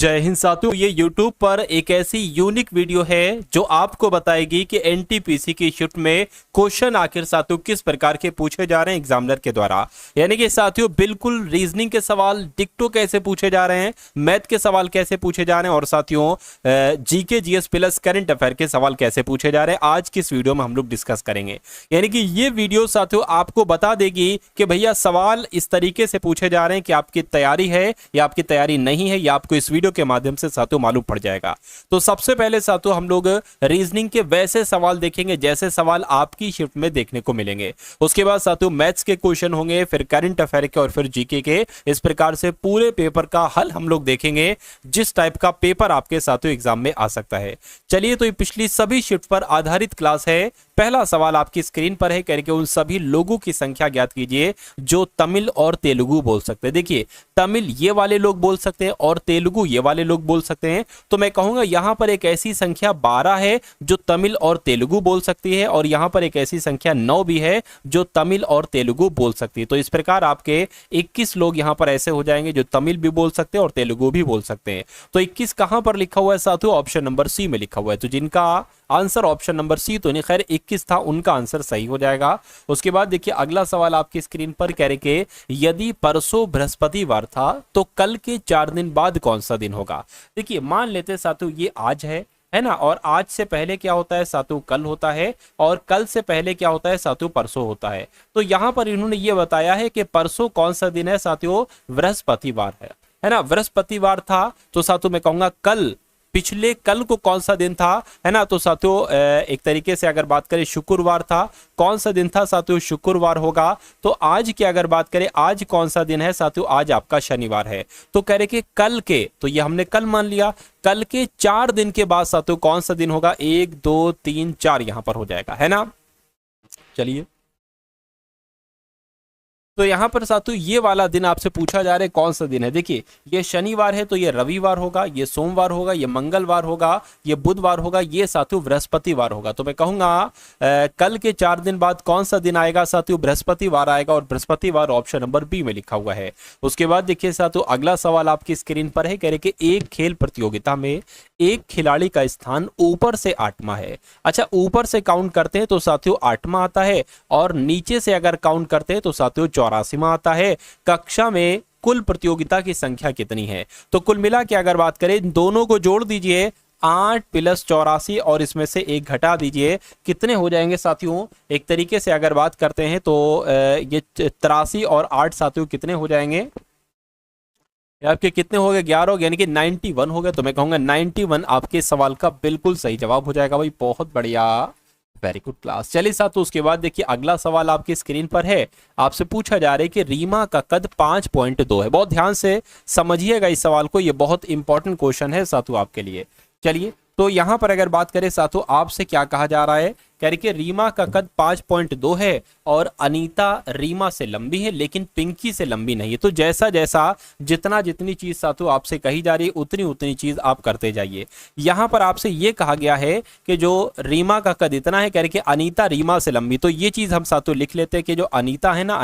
जय हिंद साथियों, ये YouTube पर एक ऐसी यूनिक वीडियो है जो आपको बताएगी कि एनटीपीसी की शिफ्ट में क्वेश्चन आखिर साथियों किस प्रकार के पूछे जा रहे हैं एग्जामिनर के द्वारा। यानी कि साथियों बिल्कुल रीजनिंग के सवाल डिक्टो कैसे पूछे जा रहे हैं, मैथ के सवाल कैसे पूछे जा रहे हैं और साथियों GK GS plus current affair के सवाल कैसे पूछे जा रहे हैं, आज की इस वीडियो में हम लोग डिस्कस करेंगे। यानी कि ये वीडियो साथियों आपको बता देगी कि भैया सवाल इस तरीके से पूछे जा रहे हैं कि आपकी तैयारी है या आपकी तैयारी नहीं है, या आपको इस वीडियो के माध्यम से साथियों मालूम पड़ जाएगा। तो सबसे पहले साथियों हम लोग रीजनिंग के वैसे सवाल देखेंगे जैसे सवाल आपकी शिफ्ट में देखने को मिलेंगे। उसके बाद साथियों मैथ्स के क्वेश्चन होंगे, फिर करंट अफेयर के और फिर जीके के। इस प्रकार से पूरे पेपर का हल हम लोग देखेंगे, जिस टाइप का पेपर आपके साथियों एग्जाम में आ सकता है। चलिए, तो ये पिछली सभी शिफ्ट पर आधारित क्लास है। पहला सवाल आपकी स्क्रीन पर है, करके उन सभी लोगों की संख्या ज्ञात कीजिए जो तमिल और तेलुगु बोल सकते हैं। देखिए, तमिल ये वाले लोग बोल सकते हैं और तेलुगु ये वाले लोग बोल सकते हैं। तो मैं कहूंगा यहां पर एक ऐसी संख्या 12 है जो तमिल और तेलुगु बोल सकती है, और यहां पर एक ऐसी संख्या 9 भी है जो तमिल और तेलुगु बोल सकती है। तो इस प्रकार आपके 21 लोग यहां पर ऐसे हो जाएंगे जो तमिल भी बोल सकते हैं और तेलुगु भी बोल सकते हैं। तो 21 कहां पर लिखा हुआ है साथियों? ऑप्शन नंबर सी में लिखा हुआ है। तो जिनका आंसर ऑप्शन नंबर सी तो नहीं, खैर 21 था, उनका आंसर सही हो जाएगा। उसके बाद देखिए अगला सवाल आपकी स्क्रीन पर कह रहे कि यदि परसों बृहस्पतिवार था तो कल के 4 दिन बाद कौन सा दिन होगा। देखिए, मान लेते साथियों ये आज है ना, और आज से पहले क्या होता है साथियों? कल होता है, और कल से पहले क्या होता है साथियों? परसों होता है। तो यहां पर इन्होंने ये बताया है कि परसों कौन सा दिन है साथियों? बृहस्पतिवार है ना। बृहस्पतिवार था तो साथियों मैं कहूंगा कल, पिछले कल को कौन सा दिन था, है ना। तो साथियों एक तरीके से अगर बात करें शुक्रवार था। कौन सा दिन था साथियों? शुक्रवार होगा। तो आज की अगर बात करें आज कौन सा दिन है साथियों? आज आपका शनिवार है। तो कह रहे कि कल के, तो ये हमने कल मान लिया, कल के 4 दिन के बाद साथियों कौन सा दिन होगा? 1 2 3 4 यहां पर हो जाएगा, है ना। चलिए, तो यहां पर साथियों ये वाला दिन आपसे पूछा जा रहा है कौन सा दिन है। देखिए, ये शनिवार है तो ये रविवार होगा, ये सोमवार होगा, ये मंगलवार होगा, ये बुधवार होगा, ये साथियों बृहस्पतिवार होगा। तो मैं कहूंगा कल के 4 दिन बाद कौन सा दिन आएगा साथियों? बृहस्पतिवार आएगा, और बृहस्पतिवार ऑप्शन नंबर बी में लिखा हुआ है। उसके बाद देखिए साथियों अगला सवाल आपकी स्क्रीन पर है, कह रहे कि एक खेल प्रतियोगिता में एक खिलाड़ी का स्थान ऊपर से 8वां है। अच्छा, ऊपर से काउंट करते हैं तो साथियों 8वां आता है, और नीचे से अगर काउंट करते हैं तो साथियों 84वां आता है। कक्षा में कुल प्रतियोगिता की संख्या कितनी है? तो कुल मिला के अगर बात करें, दोनों को जोड़ दीजिए, 8 + 84 और इसमें से 1 घटा दीजिए, कितने हो जाएंगे साथियों? एक तरीके से अगर बात करते हैं तो ये 83 और 8 साथियों कितने हो जाएंगे? आपके कितने हो गए? 11 हो गए, यानी कि 91 हो गए। तो मैं कहूंगा 91 आपके सवाल का बिल्कुल सही जवाब हो जाएगा भाई। बहुत बढ़िया, वेरी गुड क्लास। चलिए साथ, तो उसके बाद देखिए अगला सवाल आपकी स्क्रीन पर है। आपसे पूछा जा रहा है कि रीमा का कद 5.2 है। बहुत ध्यान से समझिएगा इस सवाल को, ये बहुत इंपॉर्टेंट क्वेश्चन है साथों आपके लिए। चलिए, तो यहां पर अगर बात करें साथों, आपसे क्या कहा जा रहा है? कह रहे कि रीमा का कद 5.2 है और अनीता रीमा से लंबी है लेकिन पिंकी से लंबी नहीं है। तो जैसा जैसा जितनी चीज साथों आपसे कही जा रही है उतनी उतनी चीज आप करते जाइए। यहां पर आपसे ये कहा गया है कि जो रीमा का कद इतना है, कह रहे कि अनीता रीमा से लंबी। तो ये चीज हम साथों लिख लेते हैं कि जो अनीता है ना,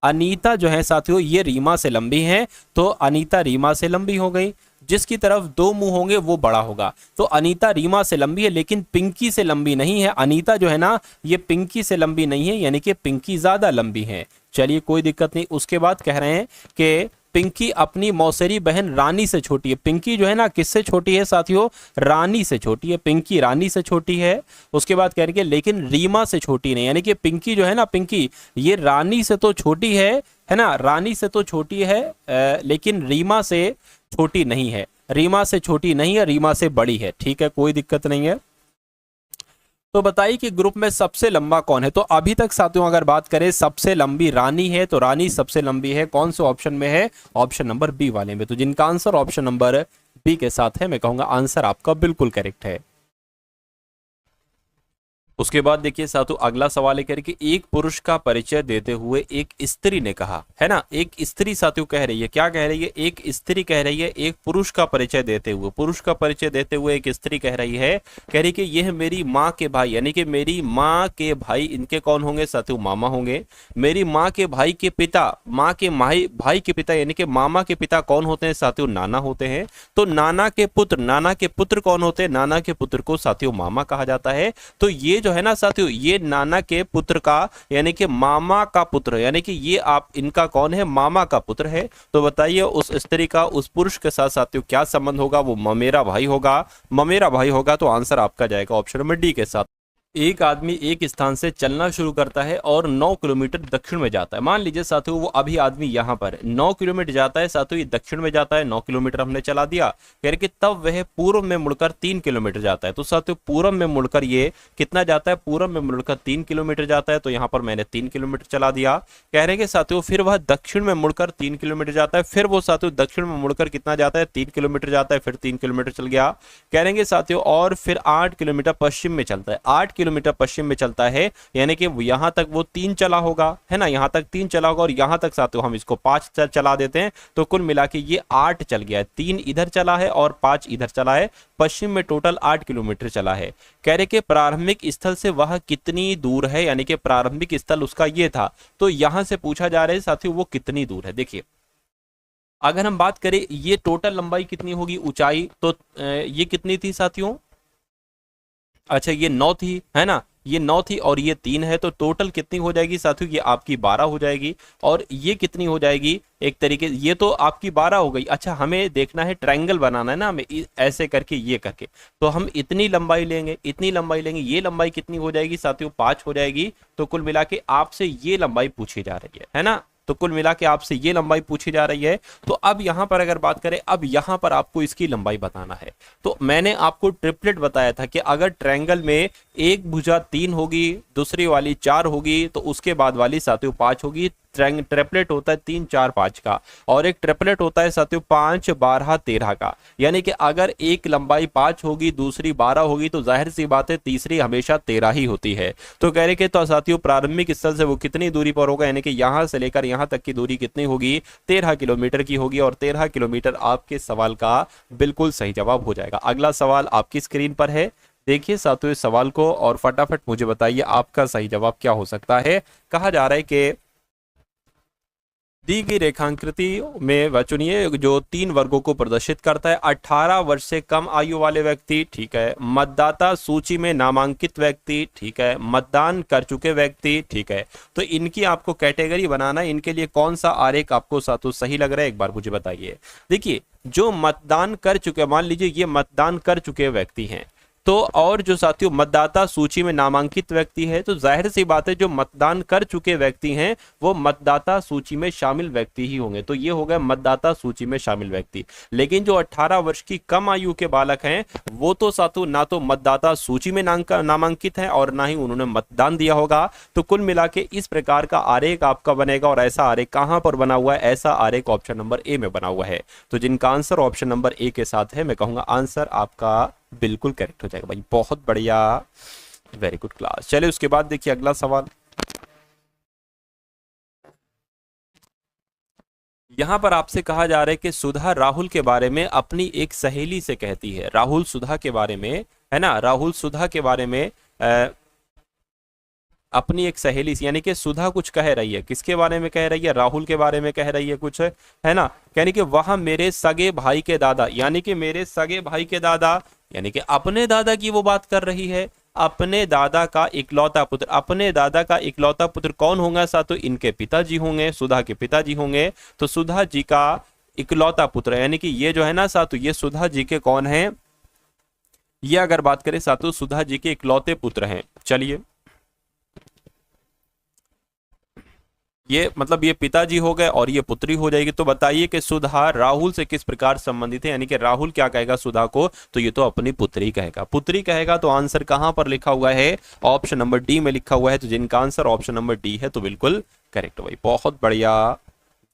अनीता जो है साथियों ये रीमा से लंबी है। तो अनीता रीमा से लंबी हो गई। जिसकी तरफ 2 मुंह होंगे वो बड़ा होगा। तो अनीता रीमा से लंबी है लेकिन पिंकी से लंबी नहीं है। अनीता जो है ना ये पिंकी से लंबी नहीं है, यानी कि पिंकी ज्यादा लंबी है। चलिए, कोई दिक्कत नहीं। उसके बाद कह रहे हैं कि पिंकी अपनी मौसेरी बहन रानी से छोटी है। पिंकी जो है ना किससे छोटी है साथियों? रानी से छोटी है। पिंकी रानी से छोटी है। उसके बाद कह रहे हैं लेकिन रीमा से छोटी नहीं, यानी कि पिंकी जो है ना, पिंकी ये रानी से तो छोटी है ना, रानी से तो छोटी है लेकिन रीमा से छोटी नहीं है। रीमा से छोटी नहीं है, रीमा से बड़ी है। ठीक है, कोई दिक्कत नहीं है। तो बताइए कि ग्रुप में सबसे लंबा कौन है? तो अभी तक साथियों अगर बात करें सबसे लंबी रानी है, तो रानी सबसे लंबी है। कौन से ऑप्शन में है? ऑप्शन नंबर बी वाले में। तो जिनका आंसर ऑप्शन नंबर बी के साथ है, मैं कहूंगा आंसर आपका बिल्कुल करेक्ट है। उसके बाद देखिए साथों अगला सवाल है कह रही कि एक पुरुष का परिचय देते हुए एक स्त्री ने कहा, है ना, एक स्त्री साथियों कह रही है, क्या कह रही है, एक स्त्री कह रही है एक पुरुष का परिचय देते हुए, पुरुष का परिचय देते हुए एक स्त्री कह रही है, कह रही कि यह मेरी माँ के भाई, यानी कि मेरी माँ के भाई, इनके कौन होंगे साथियों, मामा होंगे। मेरी माँ के भाई के पिता, माँ के भाई के पिता यानी कि मामा के पिता कौन होते हैं साथियों, नाना होते हैं। तो नाना के पुत्र कौन होते हैं, नाना के पुत्र को साथियों मामा कहा जाता है। तो ये जो है ना साथियों, ये नाना के पुत्र का यानी कि मामा का पुत्र, यानी कि ये आप इनका कौन है, मामा का पुत्र है। तो बताइए उस स्त्री का उस पुरुष के साथ साथियों क्या संबंध होगा, वो ममेरा भाई होगा। ममेरा भाई होगा तो आंसर आपका जाएगा ऑप्शन नंबर डी के साथ। एक आदमी एक स्थान से चलना शुरू करता है और 9 किलोमीटर दक्षिण में जाता है। मान लीजिए साथियों वो अभी आदमी यहाँ पर 9 किलोमीटर जाता है साथियों, ये दक्षिण में जाता है, 9 किलोमीटर हमने चला दिया, कह रहे कि तब वह पूर्व में मुड़कर 3 किलोमीटर जाता है। तो साथियों पूर्व में मुड़कर ये कितना जाता है, पूर्व में मुड़कर 3 किलोमीटर जाता है, तो यहाँ पर मैंने 3 किलोमीटर चला दिया। कह रहे कि साथियों फिर वह दक्षिण में मुड़कर 3 किलोमीटर जाता है, फिर वो साथियों दक्षिण में मुड़कर कितना जाता है, 3 किलोमीटर जाता है, फिर 3 किलोमीटर चल गया। कह रहे साथियों और फिर 8 किलोमीटर पश्चिम में चलता है, 8 किलोमीटर पश्चिम में चलता है, यानी कि यहां तक वो 3 चला होगा, है ना, यहां तक 3 चला होगा और यहां तक साथियों हम इसको 5 चला देते हैं। तो कुल मिला के ये 8 चल गया है, 3 इधर चला है और 5 इधर चला है, पश्चिम में टोटल 8 किलोमीटर चला है। कह रहे कि प्रारंभिक स्थल से वह कितनी दूर है, यानी कि प्रारंभिक स्थल उसका ये था, तो यहां से पूछा जा रहा है साथियों वो कितनी दूर है। देखिए अगर हम बात करें ये टोटल लंबाई कितनी होगी, ऊंचाई, तो ये कितनी थी साथियों, अच्छा ये 9 थी, है ना, ये 9 थी और ये 3 है, तो टोटल कितनी हो जाएगी साथियों, ये आपकी 12 हो जाएगी। और ये कितनी हो जाएगी, एक तरीके ये तो आपकी 12 हो गई। अच्छा हमें देखना है, ट्रायंगल बनाना है ना हमें, ऐसे करके ये करके, तो हम इतनी लंबाई लेंगे, इतनी लंबाई लेंगे, ये लंबाई कितनी हो जाएगी साथियों, 5 हो जाएगी। तो कुल मिला के आपसे ये लंबाई पूछी जा रही है ना, तो कुल मिला के आपसे ये लंबाई पूछी जा रही है। तो अब यहां पर अगर बात करें, अब यहां पर आपको इसकी लंबाई बताना है। तो मैंने आपको ट्रिपलेट बताया था कि अगर ट्रायंगल में एक भुजा 3 होगी, दूसरी वाली 4 होगी, तो उसके बाद वाली साथियों 5 होगी। ट्रिपलेट होता है 3 4 5 का, और एक ट्रिपलेट होता है साथियों 5 12 13 का। यानी कि अगर एक लंबाई 5 होगी, दूसरी 12 होगी, तो जाहिर सी बात है तीसरी हमेशा 13 ही होती है। तो कह रहे कि तो साथियों प्रारंभिक स्थल से वो कितनी दूरी पर होगा, यानी कि यहां से लेकर यहां तक की दूरी कितनी होगी, 13 किलोमीटर की होगी। और 13 किलोमीटर आपके सवाल का बिल्कुल सही जवाब हो जाएगा। अगला सवाल आपकी स्क्रीन पर है, देखिए साथियों इस सवाल को और फटाफट मुझे बताइए आपका सही जवाब क्या हो सकता है। कहा जा रहा है कि दी गई रेखांकृति में वह चुनिए जो 3 वर्गों को प्रदर्शित करता है। 18 वर्ष से कम आयु वाले व्यक्ति, ठीक है, मतदाता सूची में नामांकित व्यक्ति, ठीक है, मतदान कर चुके व्यक्ति, ठीक है। तो इनकी आपको कैटेगरी बनाना है, इनके लिए कौन सा आरेख आपको साथों सही लग रहा है, एक बार मुझे बताइए। देखिए जो मतदान कर चुके, मान लीजिए ये मतदान कर चुके व्यक्ति हैं, तो और जो साथियों मतदाता सूची में नामांकित व्यक्ति है, तो जाहिर सी बात है जो मतदान कर चुके व्यक्ति हैं वो मतदाता सूची में शामिल व्यक्ति ही होंगे। तो ये हो गया मतदाता सूची में शामिल व्यक्ति। लेकिन जो 18 वर्ष की कम आयु के बालक हैं वो तो साथियों ना तो मतदाता सूची में नामांकित है और ना ही उन्होंने मतदान दिया होगा। तो कुल मिला के इस प्रकार का आरेख आपका बनेगा। और ऐसा आरेख कहां पर बना हुआ है, ऐसा आरेख ऑप्शन नंबर ए में बना हुआ है। तो जिनका आंसर ऑप्शन नंबर ए के साथ है, मैं कहूंगा आंसर आपका बिल्कुल करेक्ट हो जाएगा भाई, बहुत बढ़िया, वेरी गुड क्लास। चलिए उसके बाद देखिए अगला सवाल, यहां पर आपसे कहा जा रहा है कि सुधा राहुल के बारे में अपनी एक सहेली से कहती है। राहुल सुधा के बारे में, है ना, राहुल सुधा के बारे में अपनी एक सहेली से, यानी कि सुधा कुछ कह रही है, किसके बारे में कह रही है, राहुल के बारे में कह रही है कुछ, है ना। यानी कि वह मेरे सगे भाई के दादा, यानी कि मेरे सगे भाई के दादा, यानी कि अपने दादा की वो बात कर रही है। अपने दादा का इकलौता पुत्र, अपने दादा का इकलौता पुत्र कौन होगा साथों, इनके पिताजी होंगे, सुधा के पिताजी होंगे। तो सुधा जी का इकलौता पुत्र, यानी कि ये जो है ना साथों, ये सुधा जी के कौन है, ये अगर बात करें साथों सुधा जी के इकलौते पुत्र हैं। चलिए ये मतलब ये पिताजी हो गए और ये पुत्री हो जाएगी। तो बताइए कि सुधा राहुल से किस प्रकार संबंधित है, यानी कि राहुल क्या कहेगा सुधा को, तो ये तो अपनी पुत्री कहेगा, पुत्री कहेगा। तो आंसर कहां पर लिखा हुआ है, ऑप्शन नंबर डी में लिखा हुआ है। तो जिनका आंसर ऑप्शन नंबर डी है तो बिल्कुल करेक्ट भाई, बहुत बढ़िया,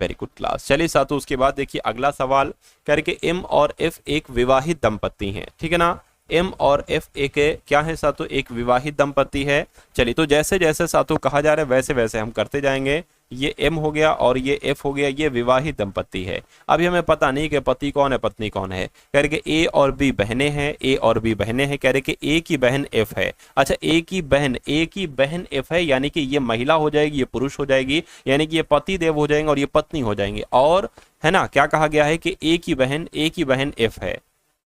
वेरी गुड क्लास। चलिए साथों उसके बाद देखिए अगला सवाल, कह रहे कि एम और एफ एक विवाहित दंपत्ति हैं, ठीक है ना। एम और एफ एक क्या है साथियों, एक विवाहित दंपति है। चलिए तो जैसे जैसे साथियों कहा जा रहा है वैसे वैसे हम करते जाएंगे। ये एम हो गया और ये एफ हो गया, ये विवाहित दंपति है। अभी हमें पता नहीं कि पति कौन है पत्नी कौन है। कह रहे कि ए और बी बहनें हैं, ए और बी बहनें हैं। कह रहे कि ए की बहन एफ है। अच्छा ए की बहन एफ है, यानी कि ये महिला हो जाएगी, ये पुरुष हो जाएगी, यानी कि ये पति देव हो जाएंगे और ये पत्नी हो जाएंगे। और है ना, क्या कहा गया है कि ए की बहन एफ है।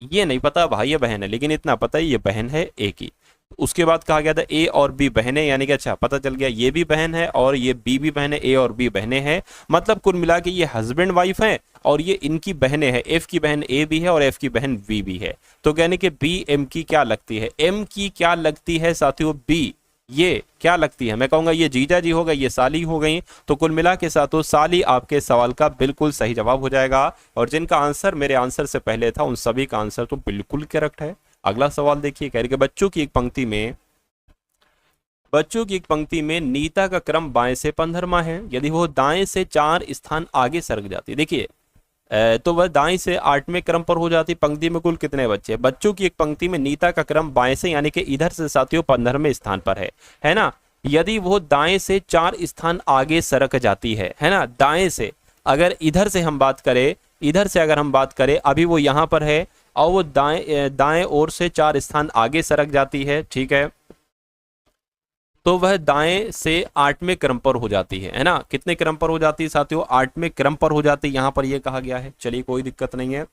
ये नहीं पता भाई ये बहन है, लेकिन इतना पता है ये बहन है ए की। उसके बाद कहा गया था ए और बी बहनें, यानी कि अच्छा पता चल गया ये भी बहन है और ये बी भी बहन है, ए और बी बहनें हैं। मतलब कुल मिला के ये हस्बैंड वाइफ हैं और ये इनकी बहनें हैं। एफ की बहन ए भी है और एफ की बहन बी भी है। तो कहने के बी एम की क्या लगती है, एम की क्या लगती है साथियों, बी ये क्या लगती है। मैं कहूंगा ये जीजा जी हो गई, ये साली हो गई। तो कुल मिला के साथियों साली आपके सवाल का बिल्कुल सही जवाब हो जाएगा। और जिनका आंसर मेरे आंसर से पहले था उन सभी का आंसर तो बिल्कुल करेक्ट है। अगला सवाल देखिए, कह रहे कि बच्चों की एक पंक्ति में नीता का क्रम बाएं से 15वां है। यदि वो दाएं से 4 स्थान आगे सरक जाती है, देखिए तो वह दाएं से 8वें क्रम पर हो जाती। पंक्ति में कुल कितने बच्चे, बच्चों की एक पंक्ति में नीता का क्रम बाएं से यानी कि इधर से साथियों 15वें स्थान पर है ना। यदि वो दाएं से 4 स्थान आगे सरक जाती है ना, दाएं से अगर इधर से हम बात करें, इधर से अगर हम बात करें, अभी वो यहां पर है और वो दाएं ओर से 4 स्थान आगे सरक जाती है, ठीक है, तो वह दाएं से 8वें क्रम पर हो जाती है ना। कितने क्रम पर हो जाती है साथियों, 8वें क्रम पर हो जाती है, यहां पर यह कहा गया है। चलिए कोई दिक्कत नहीं है।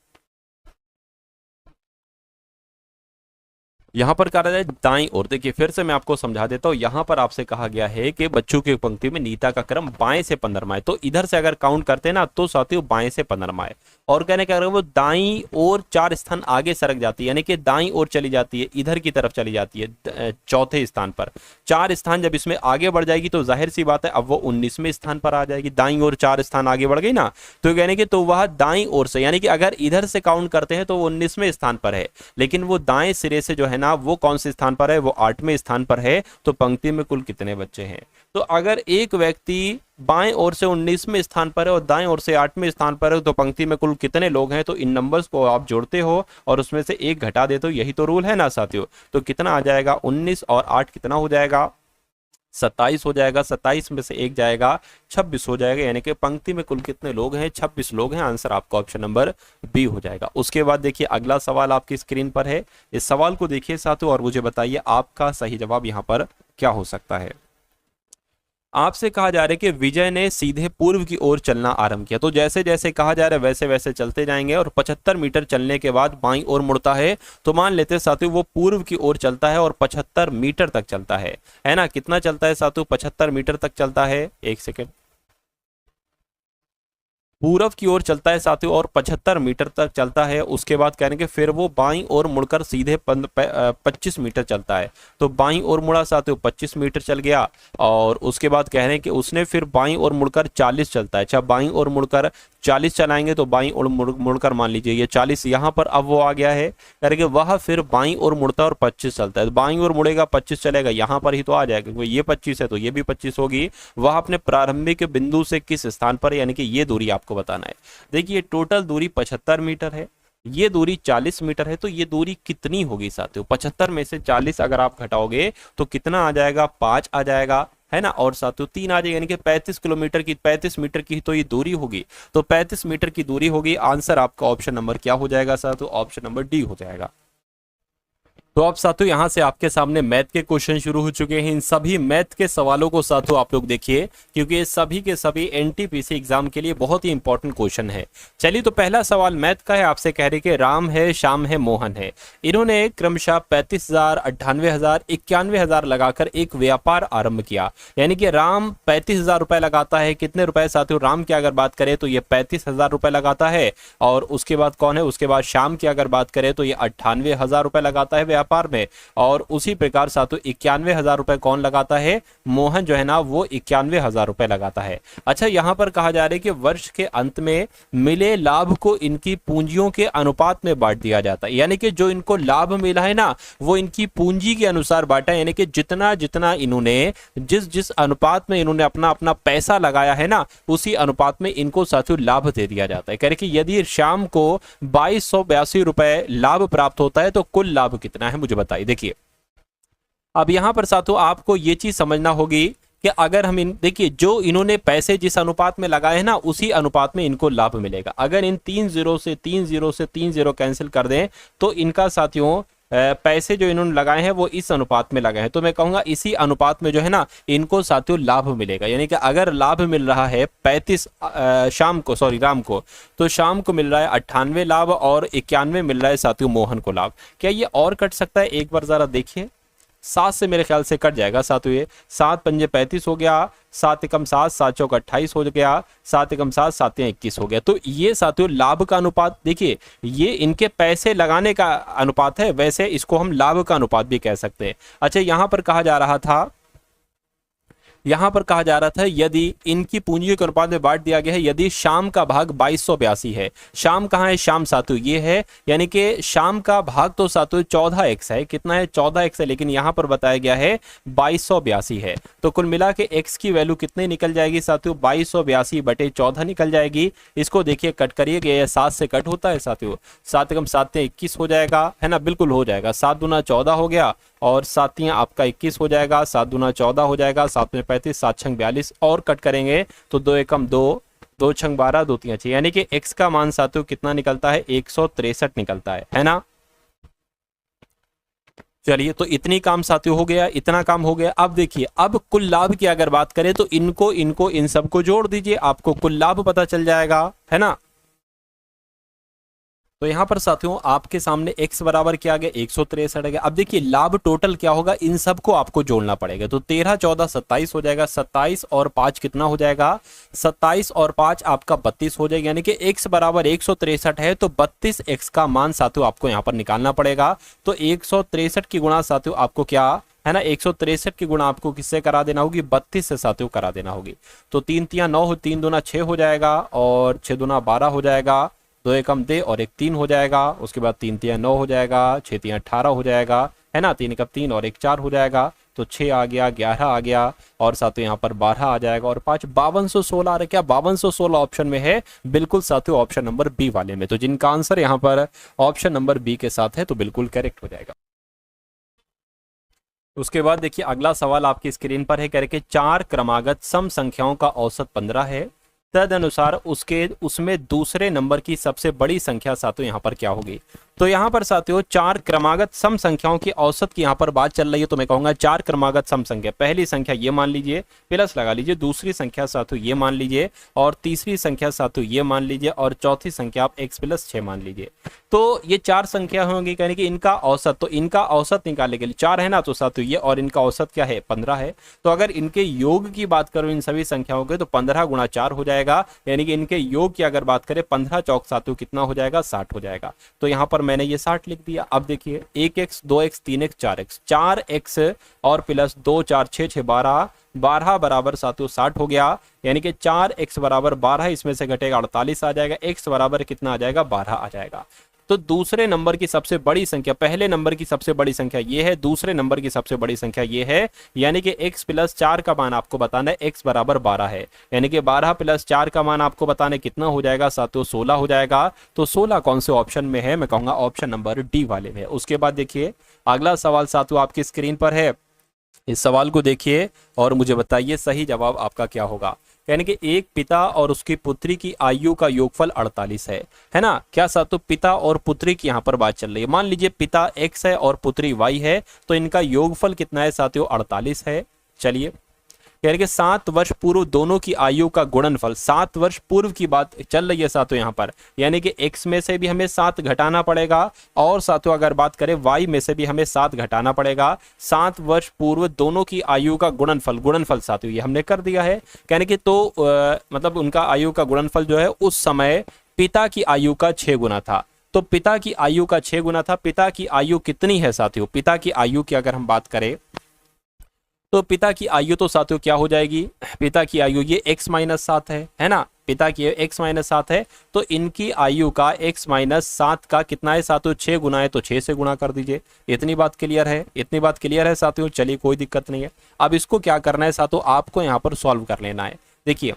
यहां पर कहा जाए दाईं ओर, देखिए फिर से मैं आपको समझा देता हूं। यहां पर आपसे कहा गया है कि बच्चों की पंक्ति में नीता का क्रम बाएं से 15वां है, तो इधर से अगर काउंट करते हैं ना तो साथियों बाएं से 15वां है। और कहने का वो दाईं ओर 4 स्थान आगे सरक जाती है, यानी कि दाईं ओर चली जाती है, इधर की तरफ चली जाती है, चौथे स्थान पर। 4 स्थान जब इसमें आगे बढ़ जाएगी तो जाहिर सी बात है अब वो 19वें स्थान पर आ जाएगी। दाईं ओर 4 स्थान आगे बढ़ गई ना, तो कहने की तो वह दाईं ओर से, यानी कि अगर इधर से काउंट करते हैं तो वो 19वें स्थान पर है, लेकिन वो दाएं सिरे से जो है ना वो कौन से स्थान पर है, वो 8वें स्थान पर है। तो पंक्ति में कुल कितने बच्चे हैं, तो अगर एक व्यक्ति बाएं ओर से 19वें स्थान पर है और दाएं ओर से 8वें स्थान पर है तो पंक्ति में कुल कितने लोग हैं। तो इन नंबर्स को आप जोड़ते हो और उसमें से एक घटा देते हो, यही तो रूल है ना साथियों। तो कितना आ जाएगा, 19 और 8 कितना हो जाएगा, 27 हो जाएगा। 27 में से एक जाएगा 26 हो जाएगा, यानी कि पंक्ति में कुल कितने लोग हैं, 26 लोग हैं। आंसर आपका ऑप्शन नंबर बी हो जाएगा। उसके बाद देखिए अगला सवाल आपकी स्क्रीन पर है, इस सवाल को देखिए साथियों और मुझे बताइए आपका सही जवाब यहां पर क्या हो सकता है। आपसे कहा जा रहा है कि विजय ने सीधे पूर्व की ओर चलना आरंभ किया। तो जैसे जैसे कहा जा रहा है वैसे वैसे चलते जाएंगे और 75 मीटर चलने के बाद बाईं ओर मुड़ता है। तो मान लेते हैं साथियों वो पूर्व की ओर चलता है और 75 मीटर तक चलता है ना। कितना चलता है साथियों, 75 मीटर तक चलता है। एक सेकेंड, पूरब की ओर चलता है साथियों और 75 मीटर तक चलता है। उसके बाद कह रहे हैं कि फिर वो बाईं ओर मुड़कर सीधे 25 मीटर चलता है। तो बाईं ओर मुड़ा साथियों 25 मीटर चल गया और उसके बाद कह रहे हैं कि उसने फिर बाईं ओर मुड़कर 40 चलता है। अच्छा बाईं ओर मुड़कर 40 चलाएंगे तो बाईं ओर मुड़कर मान लीजिए ये 40 यहाँ पर अब वो आ गया है। कह रहे कि वह फिर बाईं ओर मुड़ता है और 25 चलता है। बाईं ओर मुड़ेगा 25 चलेगा, यहाँ पर ही तो आ जाएगा क्योंकि ये 25 है तो ये भी 25 होगी। वह अपने प्रारंभिक बिंदु से किस स्थान पर, यानी कि ये दूरी आपको बताना है। देखिए टोटल दूरी 75 मीटर है, ये दूरी 40 मीटर है, तो ये दूरी कितनी होगी साथियों, 75 में से 40 अगर आप घटाओगे तो कितना आ जाएगा, 5 आ जाएगा, है ना। और साथियों 3 आ जाएगा, यानी कि 35 मीटर की तो ये दूरी होगी। तो 35 मीटर की दूरी होगी। आंसर आपका ऑप्शन नंबर क्या हो जाएगा साथियों, ऑप्शन नंबर डी हो जाएगा। तो अब साथियों यहाँ से आपके सामने मैथ के क्वेश्चन शुरू हो चुके हैं। इन सभी मैथ के सवालों को साथियों आप लोग देखिए क्योंकि ये सभी के सभी एनटीपीसी एग्जाम के लिए बहुत ही इंपॉर्टेंट क्वेश्चन है। चलिए तो पहला सवाल मैथ का है, आपसे कह रहे कि राम है, श्याम है, मोहन है, इन्होंने क्रमशः 35,000, 98,000, 91,000 लगाकर एक व्यापार आरंभ किया। यानी कि राम 35,000 रुपए लगाता है। कितने रुपए साथियों, राम की अगर बात करें तो ये 35,000 रुपए लगाता है। और उसके बाद कौन है, उसके बाद श्याम की अगर बात करें तो ये 98,000 रुपए लगाता है व्यापार में। और उसी प्रकार साथियों 91,000 रुपए कौन लगाता है, मोहन जो है ना वो 91,000 रुपए लगाता है। अच्छा यहां पर कहा जा रहा है कि वर्ष के अंत में मिले लाभ को इनकी पूंजियों के अनुपात में बांट दिया जाता है, यानी कि जो इनको लाभ मिला है ना वो इनकी पूंजी के अनुसार बांटा, यानी कि जितना जितना इन्होंने जिस जिस अनुपात में इन्होंने अपना अपना पैसा लगाया है ना उसी अनुपात में इनको साथियों लाभ दे दिया जाता है। कह रहे कि यदि शाम को 2282 रुपए लाभ प्राप्त होता है तो कुल लाभ कितना है मुझे बताइए। देखिए अब यहां पर साथियों आपको ये चीज समझना होगी कि अगर हम इन देखिए जो इन्होंने पैसे जिस अनुपात में लगाए हैं ना उसी अनुपात में इनको लाभ मिलेगा। अगर इन 3 जीरो से 3 जीरो से 3 जीरो कैंसिल कर दें तो इनका साथियों पैसे जो इन्होंने लगाए हैं वो इस अनुपात में लगाए हैं, तो मैं कहूंगा इसी अनुपात में जो है ना इनको साथियों लाभ मिलेगा। यानी कि अगर लाभ मिल रहा है 35 राम को, तो शाम को मिल रहा है 98 लाभ और 91 मिल रहा है साथियों मोहन को लाभ। क्या ये और कट सकता है, एक बार जरा देखिए। 7 से मेरे ख्याल से कट जाएगा साथियों, ये 7 पंजे 35 हो गया, 7 एकम 7, 7 चौक 28 हो गया, 7 एकम 7, 7 21 हो गया। तो ये साथियों लाभ का अनुपात, देखिए ये इनके पैसे लगाने का अनुपात है, वैसे इसको हम लाभ का अनुपात भी कह सकते हैं। अच्छा यहां पर कहा जा रहा था यदि इनकी पूंजी के अनुपात में बांट दिया गया है, यदि शाम का भाग 2282 है। शाम कहाँ है, शाम साथियों ये है, यानी कि शाम का भाग तो साथियों 14x है, कितना है 14x है, लेकिन यहां पर बताया गया है 2282 है। तो कुल मिला के x की वैल्यू कितनी निकल जाएगी साथियों, 2282/14 निकल जाएगी। इसको देखिए कट करिए, 7 से कट होता है साथियों, 7 एकम 7 21 हो जाएगा, है ना, बिल्कुल हो जाएगा। 7 दूना 14 हो गया और 7 आपका 21 हो जाएगा, 7 दूना 14 हो जाएगा, 7 में 35, 7 छंग 42 और कट करेंगे तो 2 एकम 2, 2 छंग 12, 2 3 6, यानी कि x का मान साथियों कितना निकलता है, 163 निकलता है ना। चलिए तो इतनी काम साथियों हो गया, इतना काम हो गया। अब देखिए अब कुल लाभ की अगर बात करें तो इनको इन सबको जोड़ दीजिए, आपको कुल लाभ पता चल जाएगा, है ना। तो यहां पर साथियों आपके सामने x बराबर क्या आ गया, 163 है। अब देखिए लाभ टोटल क्या होगा, इन सबको आपको जोड़ना पड़ेगा। तो 13 14 27 हो जाएगा, 27 और 5 कितना हो जाएगा, 27 और 5 आपका 32 हो जाएगा, यानी कि x बराबर 163 है। तो 32x का मान साथियों आपको यहां पर निकालना पड़ेगा। तो 163 की गुणा साथियों आपको क्या है ना, 163 की गुणा आपको किससे करा देना होगी, 32 से साथियों करा देना होगी। तो 3 तिया 9, 3 दूना 6 हो जाएगा और 6 दूना 12 हो जाएगा, 2 एकम दे और 1 3 हो जाएगा, उसके बाद 3 तिया 9 हो जाएगा, 6 तिया 18 हो जाएगा, है ना, 3 एकम 3 और 1 4 हो जाएगा। तो 6 आ गया, 11 आ गया और साथियों यहाँ पर 12 आ जाएगा और 5 5216 आ रहा है। क्या 5216 ऑप्शन में है, बिल्कुल साथियों ऑप्शन नंबर बी वाले में। तो जिनका आंसर यहाँ पर ऑप्शन नंबर बी के साथ है तो बिल्कुल करेक्ट हो जाएगा। उसके बाद देखिए अगला सवाल आपकी स्क्रीन पर है, कह रहे कि 4 क्रमागत सम संख्याओं का औसत 15 है, तदनुसार उसमें दूसरे नंबर की सबसे बड़ी संख्या साथियों यहाँ पर क्या होगी। तो यहाँ पर साथियों 4 क्रमागत सम संख्याओं की औसत की यहाँ पर बात चल रही है। तो मैं कहूंगा 4 क्रमागत सम संख्या, पहली संख्या ये मान लीजिए, प्लस लगा लीजिए, दूसरी संख्या साथियों ये मान लीजिए और तीसरी संख्या साथियों ये मान लीजिए और चौथी संख्या आप x + 6 मान लीजिए। तो ये 4 संख्या होंगी, यानी कि इनका औसत, तो इनका औसत निकालने के लिए 4 है ना, तो साथियों ये और इनका औसत क्या है 15 है। तो अगर इनके योग की बात करूं इन सभी संख्याओं के, तो 15 × 4 हो जाएगा, यानी कि इनके योग की अगर बात करें 15 चौक साथियों कितना हो जाएगा, 60 हो जाएगा। तो यहाँ पर मैंने ये 60 लिख दिया। अब देखिए 1x 2x 3x 4x, 4x और प्लस 2 4 6 6 12, 12 बराबर साथियों 60 हो गया, यानी कि 4x बराबर 12, इसमें से घटेगा 48 आ जाएगा, x बराबर कितना आ जाएगा 12 आ जाएगा। तो दूसरे नंबर की सबसे बड़ी संख्या, पहले नंबर की सबसे बड़ी संख्या ये है, दूसरे नंबर की सबसे बड़ी संख्या ये है, यानी कि x + 4 का मान आपको बताना है, x बराबर 12 है, यानी कि 12 + 4 का मान आपको बताना है कितना हो जाएगा साथियों, 16 हो जाएगा। तो 16 कौन से ऑप्शन में है, मैं कहूंगा ऑप्शन नंबर डी वाले में। उसके बाद देखिए अगला सवाल साथियों आपकी स्क्रीन पर है, इस सवाल को देखिए और मुझे बताइए सही जवाब आपका क्या होगा। यानी कि एक पिता और उसकी पुत्री की आयु का योगफल 48 है ना। क्या साथियों पिता और पुत्री की यहाँ पर बात चल रही है। मान लीजिए पिता x है और पुत्री y है, तो इनका योगफल कितना है साथियों 48 है। चलिए यानी कि 7 वर्ष पूर्व दोनों की आयु का गुणनफल, 7 वर्ष पूर्व की बात चल रही है साथियों यहाँ पर, यानी कि x में से भी हमें 7 घटाना पड़ेगा और साथियों अगर बात करें y में से भी हमें 7 घटाना पड़ेगा। 7 वर्ष पूर्व दोनों की आयु का गुणनफल साथियों ये हमने कर दिया है, यानी कि तो मतलब उनका आयु का गुणनफल जो है उस समय पिता की आयु का 6 गुना था। तो पिता की आयु का 6 गुना था। पिता की आयु कितनी है साथियों? पिता की आयु की अगर हम बात करें तो पिता की आयु तो साथियों क्या हो जाएगी? पिता की आयु ये x-7 है ना, पिता की x-7 है, तो इनकी आयु का x-7 का कितना है साथियों? 6 गुना है, तो 6 से गुणा कर दीजिए। इतनी बात क्लियर है? इतनी बात क्लियर है साथियों? चलिए कोई दिक्कत नहीं है। अब इसको क्या करना है साथियों? आपको यहाँ पर सॉल्व कर लेना है। देखिए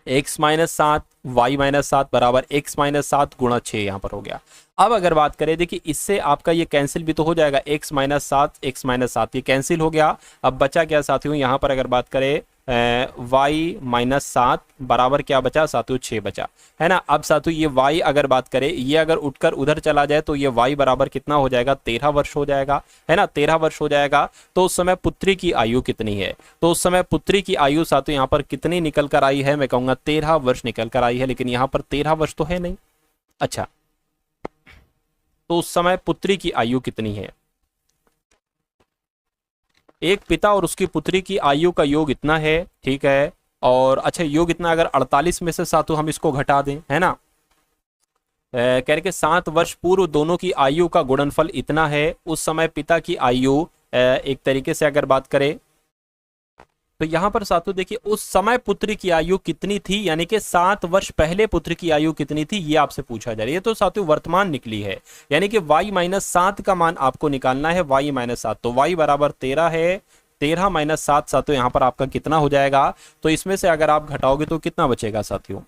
x-7 y-7 बराबर x-7 गुणा 6 यहाँ पर हो गया। अब अगर बात करें, देखिए इससे आपका ये कैंसिल भी तो हो जाएगा, x-7 ये कैंसिल हो गया। अब बचा क्या साथियों? यहाँ पर अगर बात करें y-7 बराबर क्या बचा साथियों? 6 बचा, है ना। अब साथियों ये y अगर बात करें, ये अगर उठकर उधर चला जाए तो ये y बराबर कितना हो जाएगा? 13 वर्ष हो जाएगा, है ना, 13 वर्ष हो जाएगा। तो उस समय पुत्री की आयु कितनी है? तो उस समय पुत्री की आयु साथियों यहाँ पर कितनी निकल कर आई है? मैं कहूंगा 13 वर्ष निकल कर आई है, लेकिन यहाँ पर 13 वर्ष तो है नहीं। अच्छा, तो उस समय पुत्री की आयु कितनी है? एक पिता और उसकी पुत्री की आयु का योग इतना है, ठीक है। और अच्छा, योग इतना, अगर 48 में से सातों हम इसको घटा दें, है ना, कह रहे कि 7 वर्ष पूर्व दोनों की आयु का गुणनफल इतना है। उस समय पिता की आयु एक तरीके से अगर बात करें तो यहां पर साथियों देखिए उस समय पुत्री की आयु कितनी थी, यानी कि 7 वर्ष पहले पुत्र की आयु कितनी थी, ये आपसे पूछा जा रहा है। ये तो साथियों वर्तमान निकली है, यानी कि y-7 का मान आपको निकालना है, y-7। तो y बराबर 13 है, 13 - 7 साथियों यहाँ पर आपका कितना हो जाएगा? तो इसमें से अगर आप घटाओगे तो कितना बचेगा साथियों?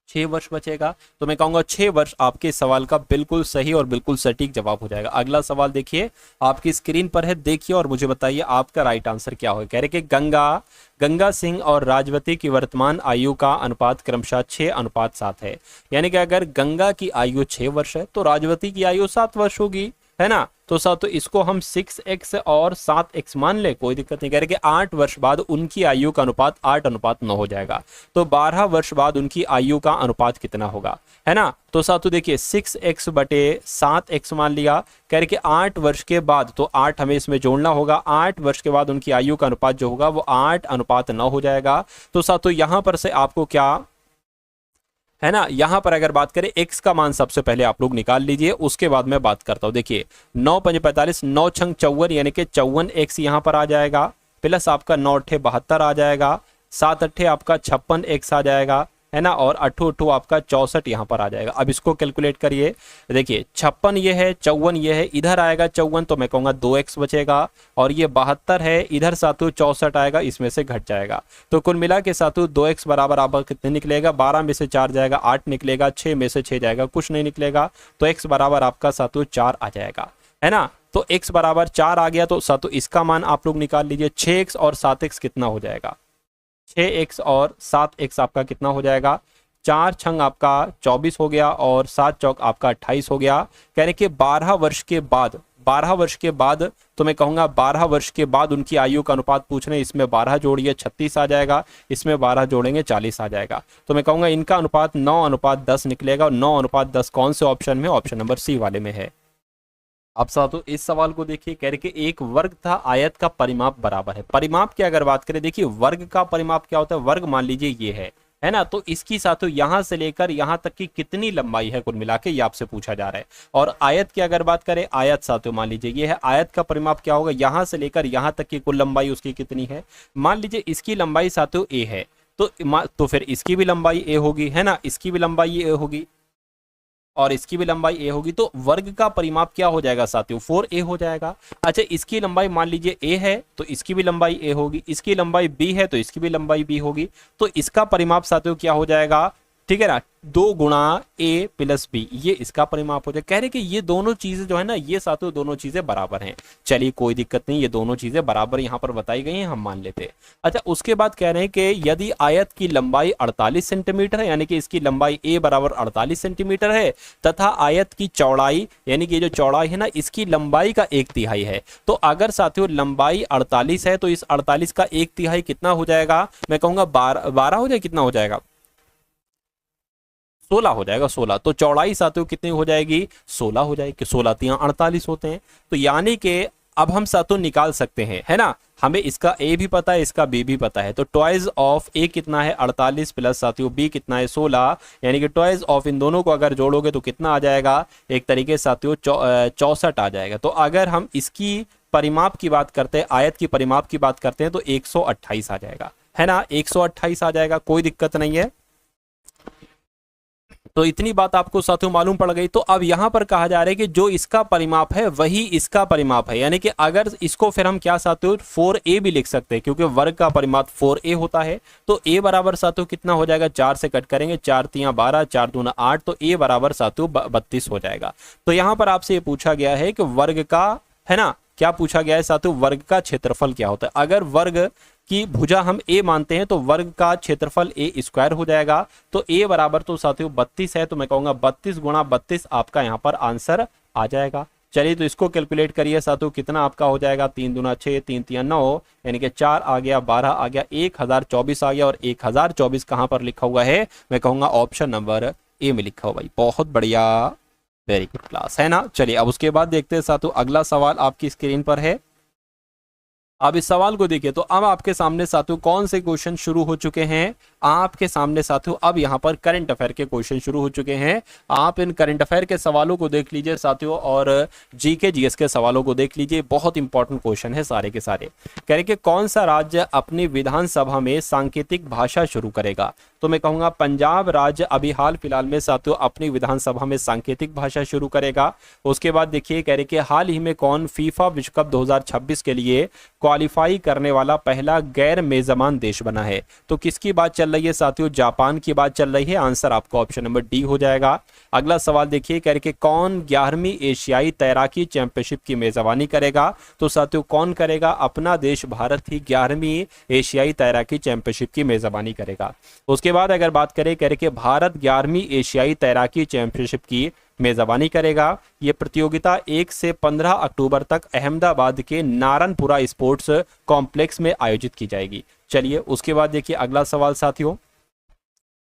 6 वर्ष बचेगा। तो मैं कहूंगा 6 वर्ष आपके सवाल का बिल्कुल सही और बिल्कुल सटीक जवाब हो जाएगा। अगला सवाल देखिए, आपकी स्क्रीन पर है, देखिए और मुझे बताइए आपका राइट आंसर क्या होगा। कह रहे कि गंगा सिंह और राजवती की वर्तमान आयु का अनुपात क्रमशः 6:7 है। यानी कि अगर गंगा की आयु 6 वर्ष है तो राजवती की आयु 7 वर्ष होगी, है ना। तो साथ तो इसको हम 6x और 7x मान ले, कोई दिक्कत नहीं। कह रहे कि 8 वर्ष बाद उनकी आयु का अनुपात 8:9 हो जाएगा। तो 12 वर्ष बाद उनकी आयु का अनुपात कितना होगा, है ना। तो साथ तो देखिए 6x बटे 7x मान लिया। कह रहे कि 8 वर्ष के बाद, तो 8 हमें इसमें जोड़ना होगा, 8 वर्ष के बाद उनकी आयु का अनुपात जो होगा वो 8:9 हो जाएगा। तो साथ तो यहां पर से आपको क्या है ना, यहां पर अगर बात करें x का मान सबसे पहले आप लोग निकाल लीजिए, उसके बाद मैं बात करता हूं। देखिए 9 × 5 = 45, 9 × 6 = 54, यानी कि 54x यहां पर आ जाएगा, प्लस आपका 9 × 8 = 72 आ जाएगा, 7 × 8 आपका 56x आ जाएगा, है ना, और 8 × 8 आपका 64 यहां पर आ जाएगा। अब इसको कैलकुलेट करिए। देखिए 56 ये है, 54 ये है, इधर आएगा 54, तो मैं कहूंगा 2x बचेगा, और ये 72 है, इधर सातु 64 आएगा, इसमें से घट जाएगा। तो कुल मिला के सातु 2x बराबर आपका कितने निकलेगा? 12 में से 4 जाएगा 8 निकलेगा, 6 में से 6 जाएगा कुछ नहीं निकलेगा, तो x बराबर आपका सातु 4 आ जाएगा, है ना। तो x बराबर 4 आ गया, तो सातु इसका मान आप लोग निकाल लीजिए। 6x और 7x कितना हो जाएगा? 6x और 7x आपका कितना हो जाएगा? 4 छंग आपका 24 हो गया, और 7 चौक आपका 28 हो गया। कह रहे कि 12 वर्ष के बाद, 12 वर्ष के बाद, तो मैं कहूंगा 12 वर्ष के बाद उनकी आयु का अनुपात पूछ रहे हैं, इसमें 12 जोड़िए 36 आ जाएगा, इसमें 12 जोड़ेंगे 40 आ जाएगा। तो मैं कहूंगा इनका अनुपात 9:10 निकलेगा, और 9:10 कौन से ऑप्शन में? ऑप्शन नंबर सी वाले में है। अब साथियों इस सवाल को देखिए, कह रहे कि एक वर्ग तथा आयत का परिमाप बराबर है। परिमाप की अगर बात करें, देखिए वर्ग का परिमाप क्या होता है? वर्ग मान लीजिए ये है ना, तो इसकी साथियों यहां से लेकर यहां तक की कितनी लंबाई है कुल मिला के, ये आपसे पूछा जा रहा है। और आयत की अगर बात करें, आयत साथियों मान लीजिए ये है, आयत का परिमाप क्या होगा? यहां से लेकर यहां तक की कुल लंबाई उसकी कितनी है? मान लीजिए इसकी लंबाई साथियों a है, तो फिर इसकी भी लंबाई a होगी, है ना, इसकी भी लंबाई a होगी, और इसकी भी लंबाई a होगी। तो वर्ग का परिमाप क्या हो जाएगा साथियों? 4a हो जाएगा। अच्छा, इसकी लंबाई मान लीजिए a है, तो इसकी भी लंबाई a होगी, इसकी लंबाई b है, तो इसकी भी लंबाई b होगी। तो इसका परिमाप साथियों क्या हो जाएगा? ठीक है ना, 2 × a + b, ये इसका परिमाप हो जाए। कह रहे कि ये दोनों चीजें जो है ना, ये साथियों दोनों चीजें बराबर हैं। चलिए कोई दिक्कत नहीं, ये दोनों चीजें बराबर यहाँ पर बताई गई हैं, हम मान लेते हैं। अच्छा, उसके बाद कह रहे हैं कि यदि आयत की लंबाई 48 सेंटीमीटर है, यानी कि इसकी लंबाई a बराबर 48 सेंटीमीटर है, तथा आयत की चौड़ाई, यानी कि जो चौड़ाई है ना, इसकी लंबाई का 1/3 है। तो अगर साथियों लंबाई 48 है, तो इस 48 का 1/3 कितना हो जाएगा? मैं कहूंगा 12 हो जाए, कितना हो जाएगा? 16 हो जाएगा, 16। तो चौड़ाई साथियों कितनी हो जाएगी? 16 हो जाएगी, 16 × 3 = 48 होते हैं। तो यानी कि अब हम सातों निकाल सकते हैं, है ना। हमें इसका ए भी पता है, इसका बी भी पता है। तो टॉयज ऑफ ए कितना है 48 प्लस साथियों बी कितना है 16, यानी कि टॉयज ऑफ इन दोनों को अगर जोड़ोगे तो कितना आ जाएगा, एक तरीके से साथियों 64 आ जाएगा। तो अगर हम इसकी परिमाप की बात करते हैं, आयत की परिमाप की बात करते हैं तो 128 आ जाएगा, है ना, 128 आ जाएगा, कोई दिक्कत नहीं है। तो इतनी बात आपको साथियों मालूम पड़ गई। तो अब यहां पर कहा जा रहा है कि जो इसका परिमाप है वही इसका परिमाप है, यानी कि अगर इसको फिर हम क्या साथियों 4a भी लिख सकते हैं, क्योंकि वर्ग का परिमाप 4a होता है। तो a बराबर साथियों कितना हो जाएगा, 4 से कट करेंगे, 4 तियां 12, 4 दूना 8, तो a बराबर साथियों 32 हो जाएगा। तो यहां पर आपसे ये पूछा गया है कि वर्ग का, है ना, क्या पूछा गया है साथियों, वर्ग का क्षेत्रफल क्या होता है। अगर वर्ग की भुजा हम a मानते हैं तो वर्ग का क्षेत्रफल a स्क्वायर हो जाएगा। तो a बराबर तो साथियों 32 है, तो मैं कहूंगा 32 गुणा 32 आपका यहां पर आंसर आ जाएगा। चलिए तो इसको कैलकुलेट करिए साथियों, कितना आपका हो जाएगा, 3 दूना 6, 3 तियां 9, यानी कि 4 आ गया, 12 आ गया, 1024 आ गया। और 1024 कहां पर लिखा हुआ है, मैं कहूंगा ऑप्शन नंबर ए में लिखा हुआ। भाई बहुत बढ़िया, वेरी गुड क्लास, है ना। चलिए अब उसके बाद देखते हैं साथियों, अगला सवाल आपकी स्क्रीन पर है। अब इस सवाल को देखिए, तो अब आपके सामने साथियों कौन से क्वेश्चन शुरू हो चुके हैं, आपके सामने साथियों अब यहाँ पर करंट अफेयर के क्वेश्चन शुरू हो चुके हैं। आप इन करंट अफेयर के सवालों को देख लीजिए साथियों, और जीके जीएस के सवालों को देख लीजिए, बहुत इंपॉर्टेंट क्वेश्चन है सारे के सारे। कह रहे कि कौन सा राज्य अपनी विधानसभा में सांकेतिक भाषा शुरू करेगा, तो मैं कहूंगा पंजाब राज्य अभी हाल फिलहाल में साथियों अपनी विधानसभा में सांकेतिक भाषा शुरू करेगा। उसके बाद देखिए कह रहे कि हाल ही में कौन फीफा विश्व कप 2026 के लिए क्वालिफाई करने वाला पहला गैर मेजबान देश बना है, तो किसकी बात चल रही है साथियों, जापान की बात चल रही है। आंसर आपको ऑप्शन नंबर डी हो जाएगा। अगला सवाल देखिए कह रहे कि कौन 11वीं एशियाई तैराकी चैंपियनशिप की मेजबानी करेगा, तो साथियों कौन करेगा, अपना देश भारत ही 11वीं एशियाई तैराकी चैंपियनशिप की मेजबानी करेगा। उसके बाद अगर बात करें कह रहे कि भारत 11वीं एशियाई तैराकी चैंपियनशिप की मेजबानी करेगा। यह प्रतियोगिता 1 से 15 अक्टूबर तक अहमदाबाद के नारनपुरा स्पोर्ट्स कॉम्प्लेक्स में आयोजित की जाएगी। चलिए उसके बाद देखिए अगला सवाल साथियों,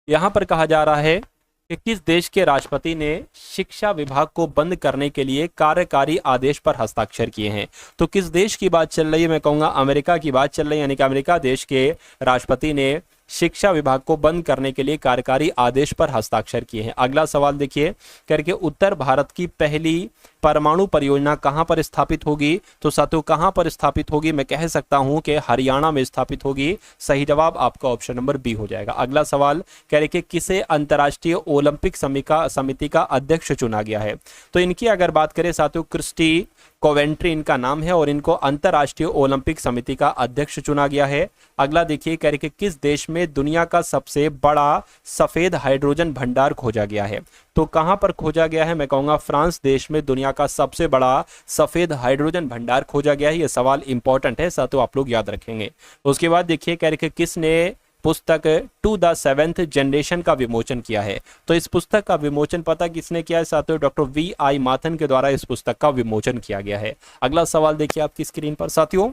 यहां पर कहा जा रहा है कि किस देश के राष्ट्रपति ने शिक्षा विभाग को बंद करने के लिए कार्यकारी आदेश पर हस्ताक्षर किए हैं, तो किस देश की बात चल रही है, मैं कहूंगा अमेरिका की बात चल रही है, यानी कि अमेरिका देश के राष्ट्रपति ने शिक्षा विभाग को बंद करने के लिए कार्यकारी आदेश पर हस्ताक्षर किए हैं। अगला सवाल देखिए करके उत्तर भारत की पहली परमाणु परियोजना कहां पर स्थापित होगी, तो साथियों कहां पर स्थापित होगी, मैं कह सकता हूं कि हरियाणा में स्थापित होगी। सही जवाब आपका ऑप्शन नंबर बी हो जाएगा। अगला सवाल कह रहे कि किसे अंतर्राष्ट्रीय ओलंपिक समिति का अध्यक्ष चुना गया है, तो इनकी अगर बात करें साथियों क्रिस्टी कोवेंट्री इनका नाम है, और इनको अंतर्राष्ट्रीय ओलंपिक समिति का अध्यक्ष चुना गया है। अगला देखिए कह रहे कि किस देश में दुनिया का सबसे बड़ा सफेद हाइड्रोजन भंडार खोजा गया है, तो कहां पर खोजा गया है, मैं कहूंगा फ्रांस देश में दुनिया का सबसे बड़ा सफेद हाइड्रोजन भंडार खोजा गया है। यह सवाल इंपॉर्टेंट है साथियों, आप लोग याद रखेंगे। उसके बाद देखिए कह रहे कि किसने पुस्तक टू द सेवेंथ जनरेशन का विमोचन किया है, तो इस पुस्तक का विमोचन पता किसने किया है साथियों, डॉक्टर वी.आई. माथन के द्वारा इस पुस्तक का विमोचन किया गया है। अगला सवाल देखिए आपकी स्क्रीन पर साथियों,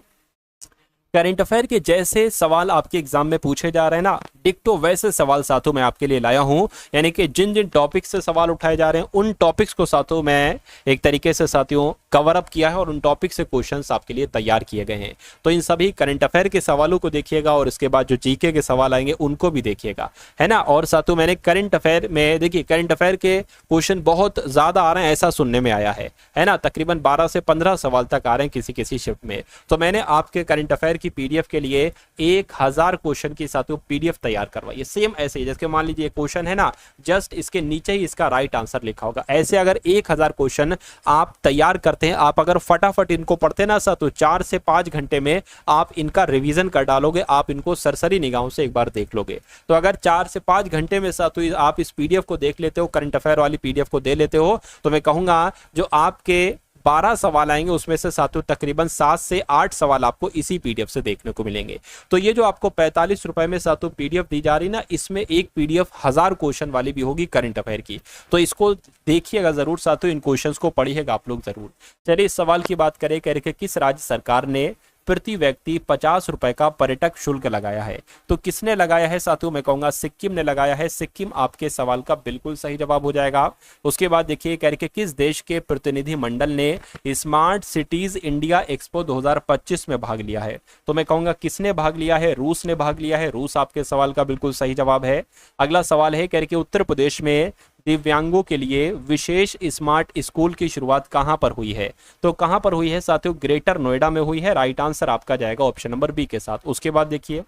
करंट अफेयर के जैसे सवाल आपके एग्जाम में पूछे जा रहे हैं ना, डिक्टो वैसे सवाल साथियों मैं आपके लिए लाया हूं, यानी कि जिन जिन टॉपिक्स से सवाल उठाए जा रहे हैं उन टॉपिक्स को साथियों मैं एक तरीके से साथियों कवर अप किया है, और उन टॉपिक से क्वेश्चंस आपके लिए तैयार किए गए हैं। तो इन सभी करंट अफेयर के सवालों को देखिएगा, और इसके बाद जो जीके के सवाल आएंगे उनको भी देखिएगा, है ना। और साथियों मैंने करंट अफेयर में देखिए करंट अफेयर के क्वेश्चन बहुत ज्यादा आ रहे हैं, ऐसा सुनने में आया है ना, तकरीबन 12 से 15 सवाल तक आ रहे हैं किसी किसी शिफ्ट में। तो मैंने आपके करंट अफेयर की पीडीएफ के लिए 1000 क्वेश्चन की साथियों पीडीएफ तैयार करवाई है, सेम ऐसे ही जैसे मान लीजिए क्वेश्चन है ना, जस्ट इसके नीचे ही इसका राइट आंसर लिखा होगा। ऐसे अगर 1000 क्वेश्चन आप तैयार करते हैं, आप अगर फटाफट इनको पढ़ते ना साथियों 4 से 5 घंटे में आप इनका रिवीजन कर डालोगे, आप इनको सरसरी निगाहों से एक बार देख लोगे। तो अगर 4 से 5 घंटे में साथियों आप इस पीडीएफ को देख लेते हो, करंट अफेयर वाली पीडीएफ को दे लेते हो, तो मैं कहूंगा जो आपके 12 सवाल आएंगे उसमें से साथियों तकरीबन 7 से 8 सवाल आपको इसी पीडीएफ से देखने को मिलेंगे। तो ये जो आपको 45 रुपए में साथियों पीडीएफ दी जा रही ना, इसमें एक पीडीएफ 1000 क्वेश्चन वाली भी होगी करंट अफेयर की, तो इसको देखिएगा जरूर साथियों, इन क्वेश्चंस को पढ़िएगा आप लोग जरूर। चलिए इस सवाल की बात करें, कह रहे कि किस राज्य सरकार ने प्रति व्यक्ति 50 रुपए का पर्यटक शुल्क लगाया है। तो किसने लगाया है साथियों? मैं कहूंगा सिक्किम ने लगाया है। सिक्किम आपके सवाल का बिल्कुल सही जवाब हो जाएगा। उसके बाद देखिए कह रहे कि किस देश के प्रतिनिधि मंडल ने स्मार्ट सिटीज इंडिया एक्सपो 2025 में भाग लिया है? तो मैं कहूंगा किसने भाग लिया है? रूस ने भाग लिया है। रूस आपके सवाल का बिल्कुल सही जवाब है। अगला सवाल है कह रहे कि उत्तर प्रदेश में दिव्यांगों के लिए विशेष स्मार्ट स्कूल की शुरुआत कहां पर हुई है? तो कहां पर हुई है साथियों? ग्रेटर नोएडा में हुई है। राइट आंसर आपका जाएगा ऑप्शन नंबर बी के साथ। उसके बाद देखिए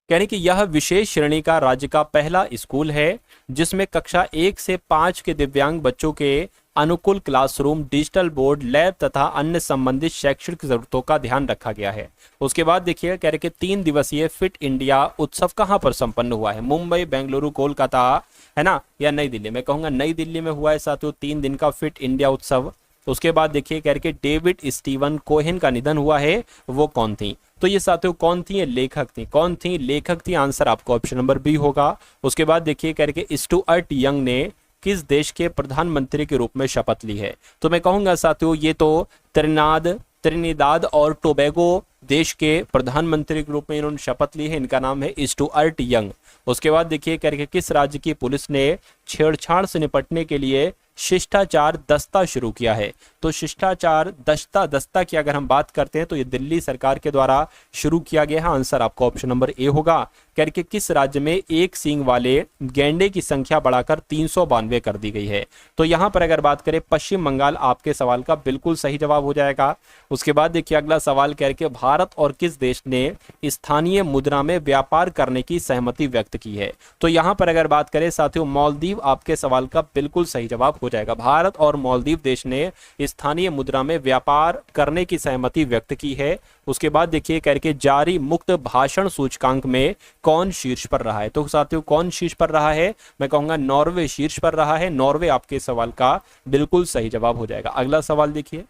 कह रहे कि यह विशेष श्रेणी का राज्य का पहला स्कूल है जिसमें कक्षा 1 से 5 के दिव्यांग बच्चों के अनुकूल क्लासरूम, डिजिटल बोर्ड, लैब तथा अन्य संबंधित शैक्षणिक जरूरतों का ध्यान रखा गया है। उसके बाद देखिए कह रहे कि 3 दिवसीय फिट इंडिया उत्सव कहां पर संपन्न हुआ है? मुंबई, बेंगलुरु, कोलकाता, है ना, या नई दिल्ली? मैं कहूंगा नई दिल्ली में हुआ है साथियों 3 दिन का फिट इंडिया उत्सव। उसके बाद देखिए कह रहे कि डेविड स्टीवन कोहेन का निधन हुआ है, वो कौन थी? तो ये साथियों कौन थी? ये लेखक थी। कौन थी? लेखक थी। आंसर आपको ऑप्शन नंबर बी होगा। उसके बाद देखिए कह रहे कि स्टुअर्ट यंग ने किस देश के प्रधानमंत्री के रूप में शपथ ली है? तो मैं कहूंगा साथियों ये तो त्रिनिदाद और टोबैगो देश के प्रधानमंत्री के रूप में इन्होंने शपथ ली है। इनका नाम है स्टुअर्ट यंग। उसके बाद देखिए कह रहे कि किस राज्य की पुलिस ने छेड़छाड़ से निपटने के लिए शिष्टाचार दस्ता शुरू किया है? तो शिष्टाचार दस्ता की अगर हम बात करते हैं तो ये दिल्ली सरकार के द्वारा शुरू किया गया है। आंसर आपका ऑप्शन नंबर ए होगा। करके किस राज्य में एक सींग वाले गैंडे की संख्या बढ़ाकर 392 कर दी गई है? तो यहां पर अगर बात करें पश्चिम बंगाल आपके सवाल का बिल्कुल सही जवाब हो जाएगा। उसके बाद देखिए अगला सवाल करके भारत और किस देश ने स्थानीय मुद्रा में व्यापार करने की सहमति व्यक्त की है? तो यहां पर अगर बात करें साथियों मालदीव आपके सवाल का बिल्कुल सही जवाब हो जाएगा। भारत और मालदीव देश ने स्थानीय मुद्रा में व्यापार करने की सहमति व्यक्त की है। उसके बाद देखिए करके जारी मुक्त भाषण सूचकांक में कौन शीर्ष पर रहा है? तो साथियों कौन शीर्ष पर रहा है? मैं कहूंगा नॉर्वे शीर्ष पर रहा है। नॉर्वे आपके सवाल का बिल्कुल सही जवाब हो जाएगा। अगला सवाल देखिए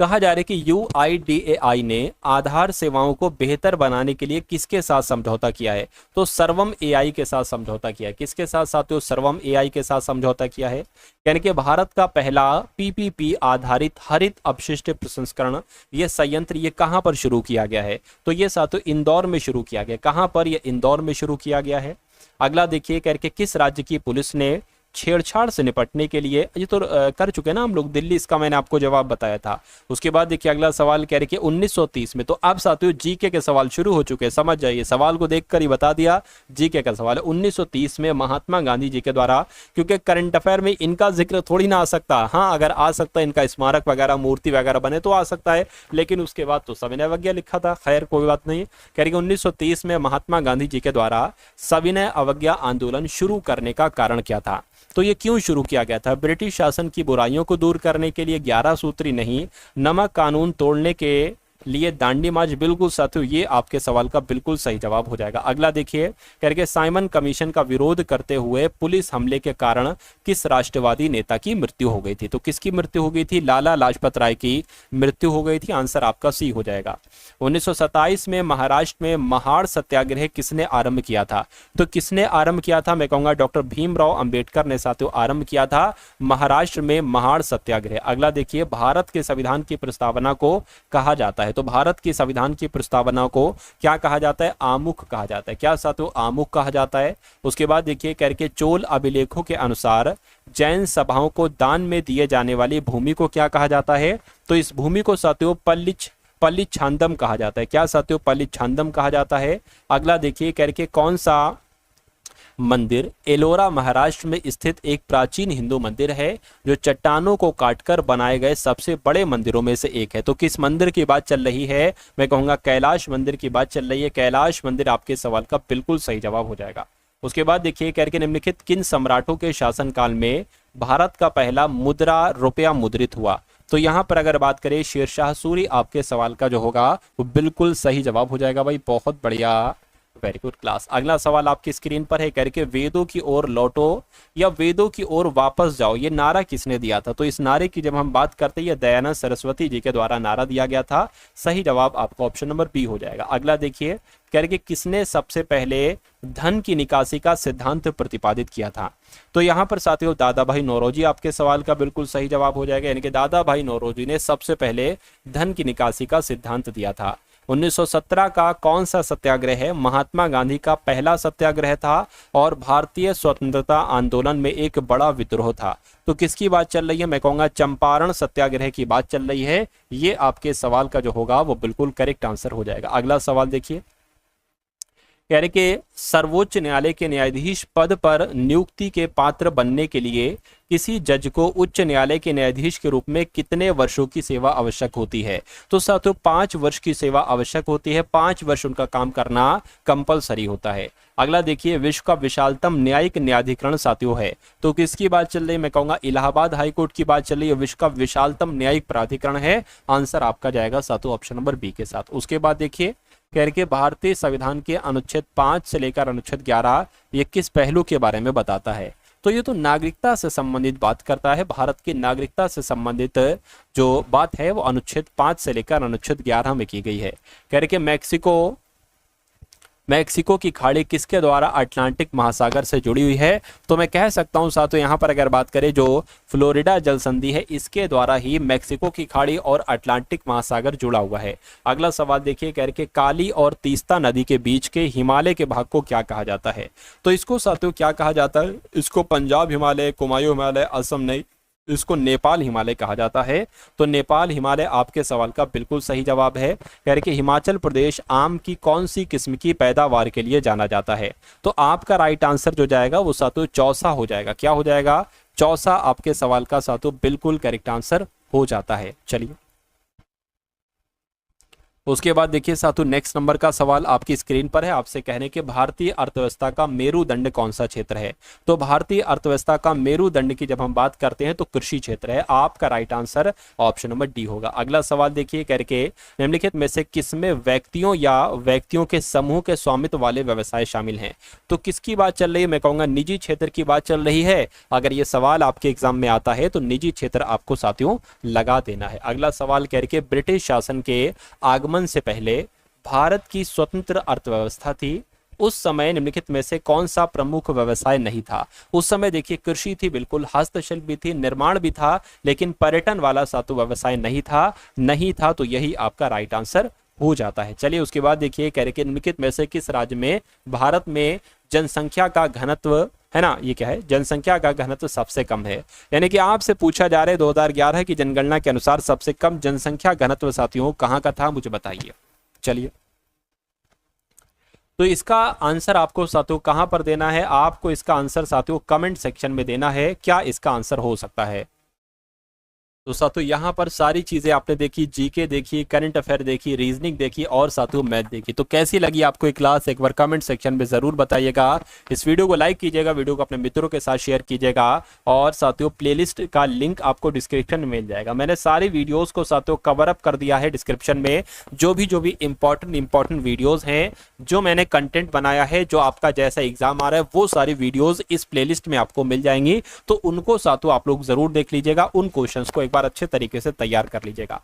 कहा जा रहा है कि यूआईडीएआई ने आधार सेवाओं को बेहतर बनाने के लिए किसके साथ समझौता किया है? तो सर्वम एआई के साथ समझौता किया है। किसके साथ साथियों? सर्वम एआई के साथ समझौता किया है। यानी कि भारत का पहला पीपीपी आधारित हरित अपशिष्ट प्रसंस्करण ये संयंत्र ये कहां पर शुरू किया गया है? तो ये साथियों इंदौर में शुरू किया गया। कहां पर? ये इंदौर में शुरू किया गया है। अगला देखिए करके किस राज्य की पुलिस ने छेड़छाड़ से निपटने के लिए, ये तो कर चुके हैं ना हम लोग, दिल्ली, इसका मैंने आपको जवाब बताया था। उसके बाद देखिए अगला सवाल कह रहे कि 1930 में, तो अब साथियों जीके के सवाल शुरू हो चुके हैं, समझ जाइए, सवाल को देखकर ही बता दिया। जीके का सवाल है 1930 में महात्मा गांधी जी के द्वारा, क्योंकि करंट अफेयर में इनका जिक्र थोड़ी ना आ सकता, हाँ अगर आ सकता है इनका स्मारक वगैरह मूर्ति वगैरह बने तो आ सकता है, लेकिन उसके बाद तो सविनय अवज्ञा लिखा था। खैर कोई बात नहीं। कह रही 1930 में महात्मा गांधी जी के द्वारा सविनय अवज्ञा आंदोलन शुरू करने का कारण क्या था? तो ये क्यों शुरू किया गया था? ब्रिटिश शासन की बुराइयों को दूर करने के लिए, 11 सूत्री नहीं, नमक कानून तोड़ने के लिए दांडी मार्च। बिल्कुल साथियों ये आपके सवाल का बिल्कुल सही जवाब हो जाएगा। अगला देखिए करके साइमन कमीशन का विरोध करते हुए पुलिस हमले के कारण किस राष्ट्रवादी नेता की मृत्यु हो गई थी? तो किसकी मृत्यु हो गई थी? लाला लाजपत राय की मृत्यु हो गई थी। आंसर आपका सी हो जाएगा। 1927 में महाराष्ट्र में महाड़ सत्याग्रह किसने आरंभ किया था? तो किसने आरंभ किया था? मैं कहूंगा डॉक्टर भीमराव अंबेडकर ने साथियों आरंभ किया था महाराष्ट्र में महाड़ सत्याग्रह। अगला देखिए भारत के संविधान की प्रस्तावना को कहा जाता है, तो भारत की संविधान की प्रस्तावना को क्या कहा जाता है? आमुख कहा जाता है। क्या साथियों? आमुख कहा जाता है। उसके बाद देखिए करके चोल अभिलेखों के अनुसार जैन सभाओं को दान में दिए जाने वाली भूमि को क्या कहा जाता है? तो इस भूमि को साथियों पल्लिच्छांदम कहा जाता है। क्या साथियों? पल्लिच्छांदम कहा जाता है। अगला देखिए करके कौन सा मंदिर एलोरा महाराष्ट्र में स्थित एक प्राचीन हिंदू मंदिर है जो चट्टानों को काटकर बनाए गए सबसे बड़े मंदिरों में से एक है? तो किस मंदिर की बात चल रही है? मैं कहूंगा कैलाश मंदिर की बात चल रही है। कैलाश मंदिर आपके सवाल का बिल्कुल सही जवाब हो जाएगा। उसके बाद देखिए करके निम्नलिखित किन सम्राटों के शासनकाल में भारत का पहला मुद्रा रुपया मुद्रित हुआ? तो यहां पर अगर बात करें शेरशाह सूरी आपके सवाल का जो होगा वो बिल्कुल सही जवाब हो जाएगा भाई, बहुत बढ़िया। Very good class. अगला सवाल आपकी स्क्रीन पर है, करके वेदों की ओर लौटो या वेदों की ओर वापस जाओ, ये नारा किसने दिया था? तो इस नारे की जब हम बात करते हैं, ये दयानंद सरस्वती जी के द्वारा नारा दिया गया था। सही जवाब आपका ऑप्शन नंबर बी हो जाएगा। अगला देखिए, करके किसने सबसे पहले धन की निकासी का सिद्धांत प्रतिपादित किया था? तो यहाँ पर साथियों दादा भाई नौरोजी आपके सवाल का बिल्कुल सही जवाब हो जाएगा, यानी कि दादा भाई नौरोजी ने सबसे पहले धन की निकासी का सिद्धांत दिया था। 1917 का कौन सा सत्याग्रह है महात्मा गांधी का पहला सत्याग्रह था और भारतीय स्वतंत्रता आंदोलन में एक बड़ा विद्रोह था? तो किसकी बात चल रही है? मैं कहूंगा चंपारण सत्याग्रह की बात चल रही है। ये आपके सवाल का जो होगा वो बिल्कुल करेक्ट आंसर हो जाएगा। अगला सवाल देखिए, कह रहे कि सर्वोच्च न्यायालय के न्यायाधीश पद पर नियुक्ति के पात्र बनने के लिए किसी जज को उच्च न्यायालय के न्यायाधीश के रूप में कितने वर्षों की सेवा आवश्यक होती है? तो साथियों 5 वर्ष की सेवा आवश्यक होती है। 5 वर्ष उनका काम करना कंपलसरी होता है। अगला देखिए, विश्व का विशालतम न्यायिक न्यायाधिकरण साथियों है, तो किसकी बात चल रही है? मैं कहूंगा इलाहाबाद हाईकोर्ट की बात चल रही है। विश्व का विशालतम न्यायिक प्राधिकरण है। आंसर आपका जाएगा साथियों ऑप्शन नंबर बी के साथ। उसके बाद देखिए, कह के भारतीय संविधान के अनुच्छेद 5 से लेकर अनुच्छेद 11 ये किस पहलू के बारे में बताता है? तो ये तो नागरिकता से संबंधित बात करता है। भारत की नागरिकता से संबंधित जो बात है वो अनुच्छेद 5 से लेकर अनुच्छेद 11 में की गई है। कह रहे कि मैक्सिको की खाड़ी किसके द्वारा अटलांटिक महासागर से जुड़ी हुई है? तो मैं कह सकता हूं साथियों, यहां पर अगर बात करें जो फ्लोरिडा जल संधि है, इसके द्वारा ही मैक्सिको की खाड़ी और अटलांटिक महासागर जुड़ा हुआ है। अगला सवाल देखिए, कह रहे काली और तीस्ता नदी के बीच के हिमालय के भाग को क्या कहा जाता है? तो इसको साथियों क्या कहा जाता है? इसको पंजाब हिमालय, कुमायूं हिमालय, असम नहीं, इसको नेपाल हिमालय कहा जाता है। तो नेपाल हिमालय आपके सवाल का बिल्कुल सही जवाब है। कह रहे कि हिमाचल प्रदेश आम की कौन सी किस्म की पैदावार के लिए जाना जाता है? तो आपका राइट आंसर जो जाएगा वो साथियों चौसा हो जाएगा। क्या हो जाएगा? चौसा आपके सवाल का साथियों बिल्कुल करेक्ट आंसर हो जाता है। चलिए उसके बाद देखिए साथियों, नेक्स्ट नंबर का सवाल आपकी स्क्रीन पर है। आपसे कहने के भारतीय अर्थव्यवस्था का मेरुदंड कौन सा क्षेत्र है? तो भारतीय अर्थव्यवस्था का मेरुदंड की जब हम बात करते हैं तो कृषि क्षेत्र है। आपका right answer option number D होगा। अगला सवाल देखिए, करके निम्नलिखित में से किसमें व्यक्तियों या व्यक्तियों के समूह के स्वामित्व वाले व्यवसाय शामिल हैं? तो किसकी बात चल रही है? मैं कहूंगा निजी क्षेत्र की बात चल रही है। अगर ये सवाल आपके एग्जाम में आता है तो निजी क्षेत्र आपको साथियों लगा देना है। अगला सवाल करके ब्रिटिश शासन के आगमन से पहले भारत की स्वतंत्र अर्थव्यवस्था थी। उस समय निम्नलिखित में से कौन सा प्रमुख व्यवसाय नहीं था? उस समय देखिए कृषि थी बिल्कुल, हस्तशिल्प भी थी, निर्माण भी था, लेकिन पर्यटन वाला सातु व्यवसाय नहीं था। तो यही आपका राइट आंसर हो जाता है। चलिए उसके बाद देखिए, कह रहे कि निम्नलिखित में से किस राज्य में भारत में जनसंख्या का घनत्व है ना, ये क्या है? जनसंख्या का घनत्व सबसे कम है। यानी कि आपसे पूछा जा रहा है 2011 की जनगणना के अनुसार सबसे कम जनसंख्या घनत्व साथियों कहां का था, मुझे बताइए। चलिए तो इसका आंसर आपको साथियों कहां पर देना है? आपको इसका आंसर साथियों कमेंट सेक्शन में देना है। क्या इसका आंसर हो सकता है? तो साथियों यहाँ पर सारी चीजें आपने देखी, जीके देखी, करंट अफेयर देखी, रीजनिंग देखी और साथियों मैथ देखी। तो कैसी लगी आपको ये क्लास? एक बार कमेंट सेक्शन में जरूर बताइएगा। इस वीडियो को लाइक कीजिएगा, वीडियो को अपने मित्रों के साथ शेयर कीजिएगा और साथियों प्लेलिस्ट का लिंक आपको डिस्क्रिप्शन में मिल जाएगा। मैंने सारी वीडियोज को साथियों कवर अप कर दिया है डिस्क्रिप्शन में। जो भी इंपॉर्टेंट वीडियोज हैं, जो मैंने कंटेंट बनाया है, जो आपका जैसा एग्जाम आ रहा है, वो सारी वीडियोज इस प्लेलिस्ट में आपको मिल जाएंगी। तो उनको साथियों आप लोग जरूर देख लीजिएगा, उन क्वेश्चंस को एक बार अच्छे तरीके से तैयार कर लीजिएगा।